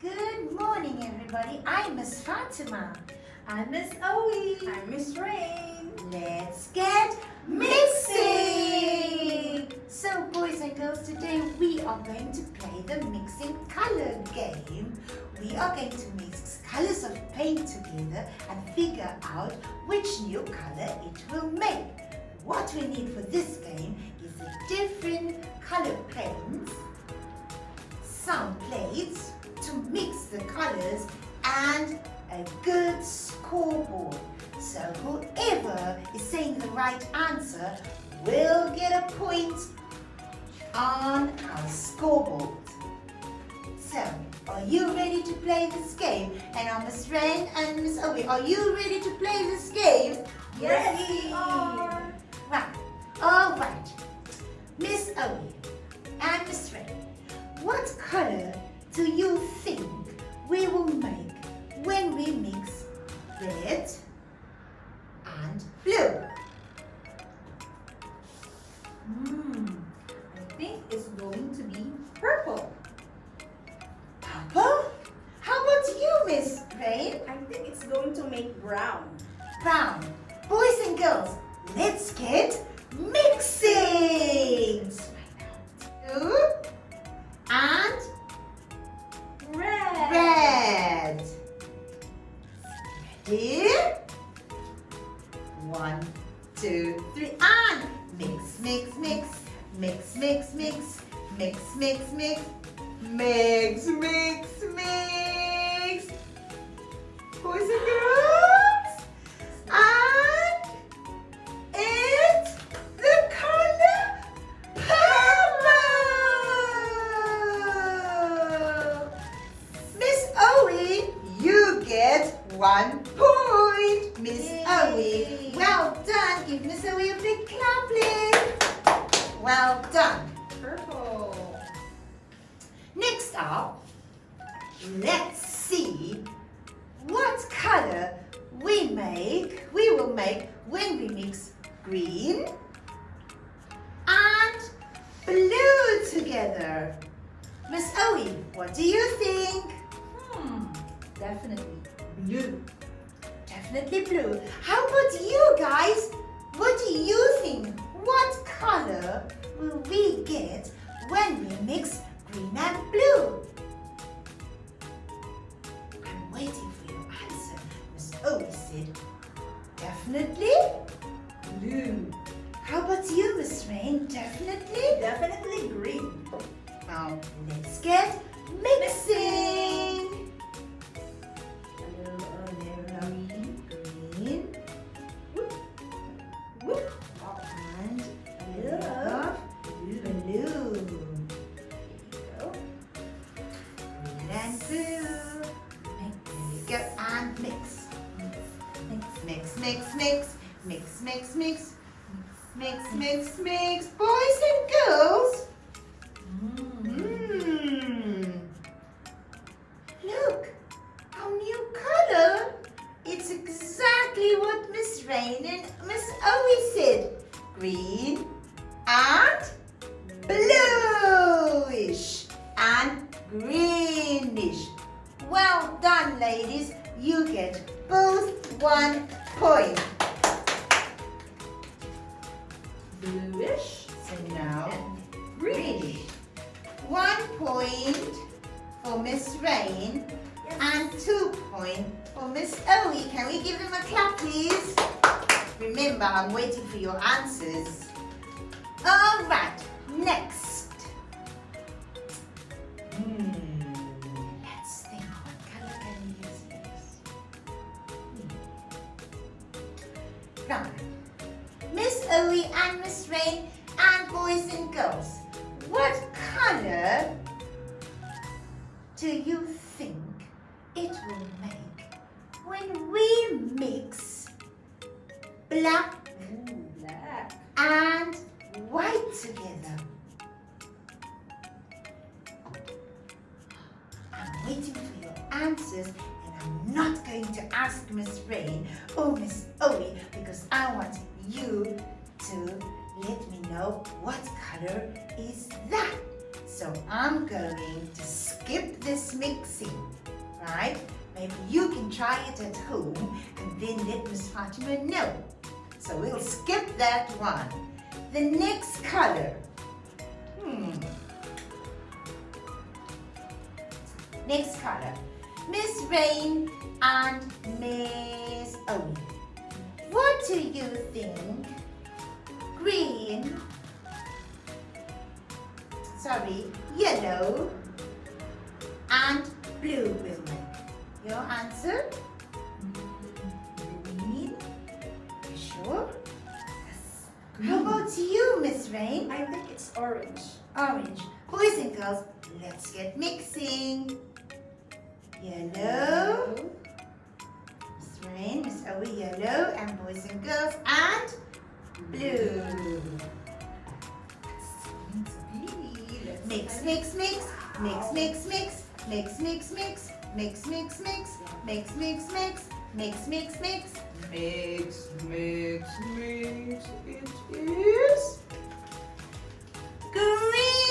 Good morning, everybody. I'm Ms. Fatima. I'm Miss Owie. I'm Miss Rain. Let's get mixing! So, boys and girls, today we are going to play the mixing color game. We are going to mix colors of paint together and figure out which new color it will make. What we need for this game is a different color paints, some plates to mix the colors, and a good scoreboard. So whoever is saying the right answer will get a point on our scoreboard. So, are you ready to play this game? And Miss Rain and Miss Owie, are you ready to play this game? Yes, Ready? we are. Right. All right. Miss Owie and Miss Rain, what color do you think we will make when we mix red and blue? I think it's going to be purple. Purple? How about you, Miss Rain? I think it's going to make brown. Brown. Boys and girls, let's get mixing. Blue and Red. red. Ready? 1, 2, 3, and mix, mix, mix, mix, mix, mix, mix, mix, mix, mix, mix, mix. Boys and girls, and it's the color purple. Miss Owie, you get 1 point. Miss Yay. Owie, well done. Give Miss Owie a big clap, please. Well done. Purple. Next up, let's see what color we will make when we mix green and blue together. Miss Owie, what do you think? Definitely blue. Definitely blue. How about you guys? What do you think? What color will we get when we mix green and blue? I'm waiting for your answer. Miss Owie said, definitely Blue. How about you, Miss Rain? Definitely? Definitely green. Now, let's get mixing. Green. Whoop. And Yeah. blue. There you go. Green and blue. There we go. And mix. Mix, mix, mix. Mix, mix, mix. Mix, mix, mix. Boys and girls. Look, our new color. It's exactly what Miss Rain and Miss Owie said. Green and bluish and greenish. Well done, ladies. You get both 1 point. Bluish. So now, And greenish. 1 point for Miss Rain and 2 points for Miss Owie. Can we give them a clap, please? Remember, I'm waiting for your answers. All right, next. Let's think, what color can we use next? Right. Miss Owie and Miss Rain and boys and girls, what color do you think it will make when we mix black Black. and white together? I'm waiting for your answers, and I'm not going to ask Miss Rain or Miss Owie because I want you to let me know what color is that. So I'm going to skip this mixing, right? Maybe you can try it at home and then let Ms. Fatima know. So we'll skip that one. The next color. Next color. Miss Rain and Miss Owen. What do you think yellow and blue will make? Your answer? Green? You sure? Yes. How about you, Miss Rain? I think it's orange. Orange. Boys and girls, let's get mixing. Yellow. Miss Rain, Miss Owie, yellow, and boys and girls, and blue. Mix, mix, mix, mix, mix, mix, mix, mix, mix, mix, mix, mix, mix, mix, mix, mix, mix, mix. Mix, mix, mix. It is Green!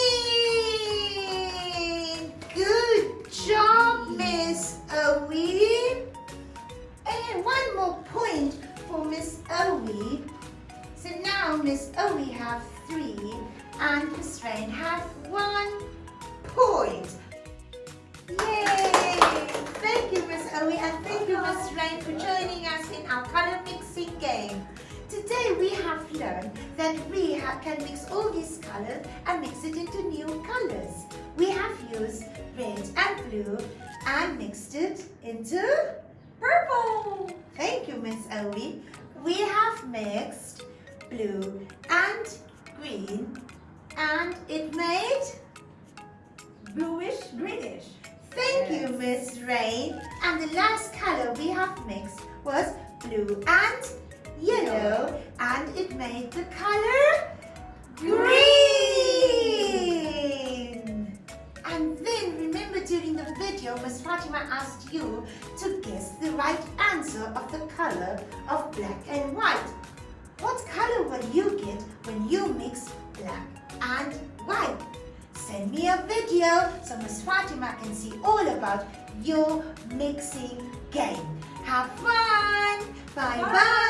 Good job, Miss Owie. And one more point for Miss Owie. So now Miss Owie have 3 and Miss Rain have 1 point. Yay! Thank you, Miss Owie, and thank you, Miss Rain, for joining us in our color mixing game. Today we have learned that we can mix all these colors and mix it into new colors. We have used red and blue and mixed it into purple. Thank you, Miss Owie. We have mixed blue and green and it made Bluish, greenish. Thank you, Miss Rain. And the last color we have mixed was blue and yellow, and it made the color green. And then remember, during the video, Ms. Fatima asked you to guess the right answer of the color of black and white. What color will you get when you mix black and white? Send me a video so Ms. Fatima can see all about your mixing game. Have fun! Bye-bye!